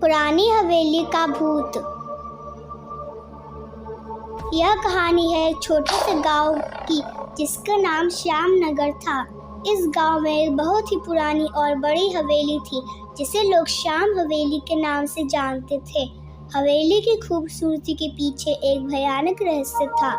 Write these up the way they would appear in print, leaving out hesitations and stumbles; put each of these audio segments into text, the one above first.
पुरानी हवेली का भूत। यह कहानी है एक छोटे से गांव की जिसका नाम श्याम नगर था। इस गांव में एक बहुत ही पुरानी और बड़ी हवेली थी जिसे लोग श्याम हवेली के नाम से जानते थे। हवेली की खूबसूरती के पीछे एक भयानक रहस्य था।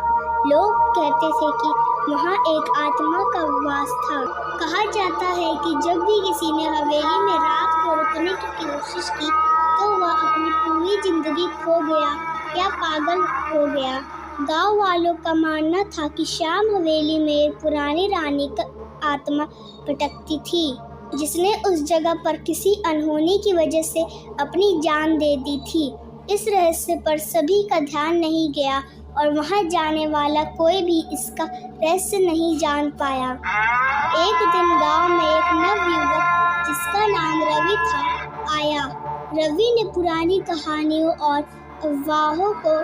लोग कहते थे कि वहाँ एक आत्मा का वास था। कहा जाता है कि जब भी किसी ने हवेली में रात को रुकने की कोशिश की तो वह अपनी पूरी जिंदगी खो गया या पागल हो गया। गांव वालों का मानना था कि श्याम हवेली में एक पुरानी रानी का आत्मा भटकती थी जिसने उस जगह पर किसी अनहोनी की वजह से अपनी जान दे दी थी। इस रहस्य पर सभी का ध्यान नहीं गया और वहां जाने वाला कोई भी इसका रहस्य नहीं जान पाया। एक दिन गांव में एक नवयुवक जिसका नाम रवि था आया। रवि ने पुरानी कहानियों और अफवाहों को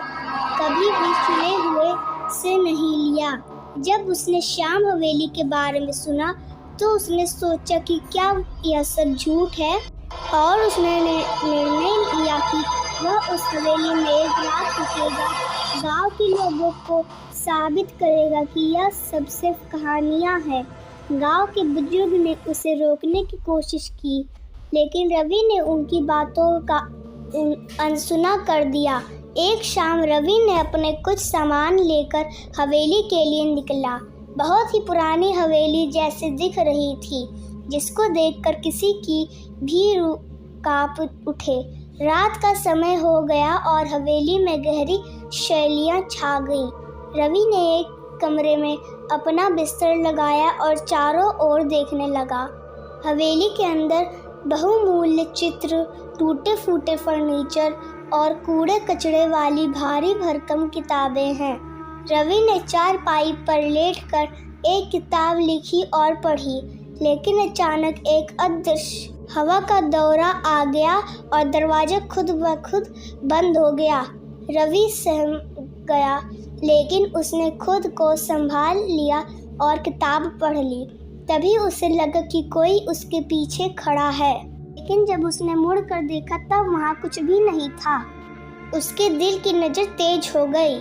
कभी भी सुने हुए से नहीं लिया। जब उसने श्याम हवेली के बारे में सुना तो उसने सोचा कि क्या यह सब झूठ है और उसने निर्णय लिया कि वह उस हवेली में एक रात रुकेगा, गांव के लोगों को साबित करेगा कि यह सब सिर्फ कहानियां हैं। गांव के बुजुर्ग ने उसे रोकने की कोशिश की लेकिन रवि ने उनकी बातों का अनसुना कर दिया। एक शाम रवि ने अपने कुछ सामान लेकर हवेली के लिए निकला। बहुत ही पुरानी हवेली जैसे दिख रही थी जिसको देखकर किसी की भी रूह कांप उठे। रात का समय हो गया और हवेली में गहरी शैलियाँ छा गईं। रवि ने एक कमरे में अपना बिस्तर लगाया और चारों ओर देखने लगा। हवेली के अंदर बहुमूल्य चित्र, टूटे फूटे फर्नीचर और कूड़े कचड़े वाली भारी भरकम किताबें हैं। रवि ने चारपाई पर लेटकर एक किताब लिखी और पढ़ी, लेकिन अचानक एक अदृश्य हवा का दौरा आ गया और दरवाजा खुद ब खुद बंद हो गया। रवि सहम गया लेकिन उसने खुद को संभाल लिया और किताब पढ़ ली। तभी उसे लगा कि कोई उसके पीछे खड़ा है, लेकिन जब उसने मुड़ कर देखा तब वहाँ कुछ भी नहीं था। उसके दिल की नज़र तेज हो गई।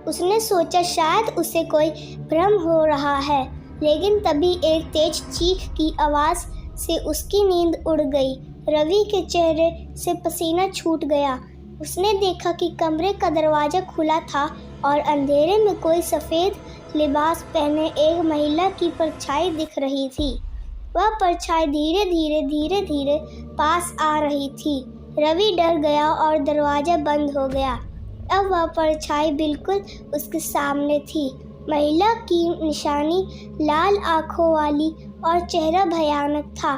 उसने सोचा शायद उसे कोई भ्रम हो रहा है, लेकिन तभी एक तेज चीख की आवाज़ से उसकी नींद उड़ गई। रवि के चेहरे से पसीना छूट गया। उसने देखा कि कमरे का दरवाज़ा खुला था और अंधेरे में कोई सफ़ेद लिबास पहने एक महिला की परछाई दिख रही थी। वह परछाई धीरे धीरे पास आ रही थी। रवि डर गया और दरवाज़ा बंद हो गया। अब वह परछाई बिल्कुल उसके सामने थी। महिला की निशानी लाल आँखों वाली और चेहरा भयानक था।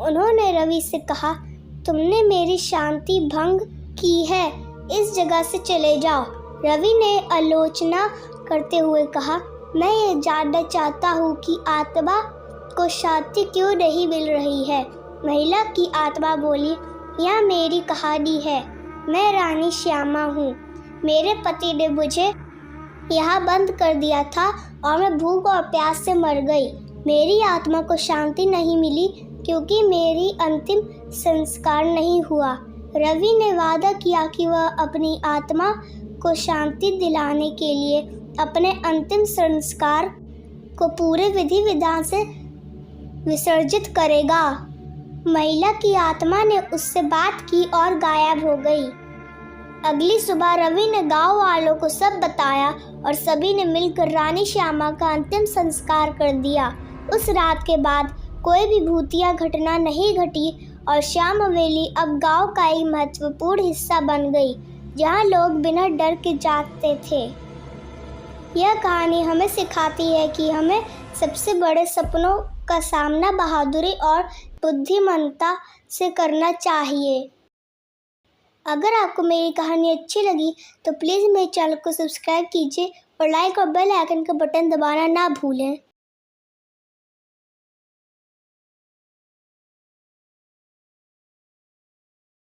उन्होंने रवि से कहा, तुमने मेरी शांति भंग की है, इस जगह से चले जाओ। रवि ने आलोचना करते हुए कहा, मैं ये जानना चाहता हूँ कि आत्मा को शांति क्यों नहीं मिल रही है। महिला की आत्मा बोली, यह मेरी कहानी है। मैं रानी श्यामा हूँ। मेरे पति ने मुझे यहाँ बंद कर दिया था और मैं भूख और प्यास से मर गई। मेरी आत्मा को शांति नहीं मिली क्योंकि मेरी अंतिम संस्कार नहीं हुआ। रवि ने वादा किया कि वह अपनी आत्मा को शांति दिलाने के लिए अपने अंतिम संस्कार को पूरे विधि विधान से विसर्जित करेगा। महिला की आत्मा ने उससे बात की और गायब हो गई। अगली सुबह रवि ने गांव वालों को सब बताया और सभी ने मिलकर रानी श्यामा का अंतिम संस्कार कर दिया। उस रात के बाद कोई भी भूतिया घटना नहीं घटी और श्याम हवेली अब गांव का एक महत्वपूर्ण हिस्सा बन गई जहां लोग बिना डर के जागते थे। यह कहानी हमें सिखाती है कि हमें सबसे बड़े सपनों का सामना बहादुरी और बुद्धिमानता से करना चाहिए। अगर आपको मेरी कहानी अच्छी लगी तो प्लीज़ मेरे चैनल को सब्सक्राइब कीजिए और लाइक और बेल आइकन का बटन दबाना ना भूलें।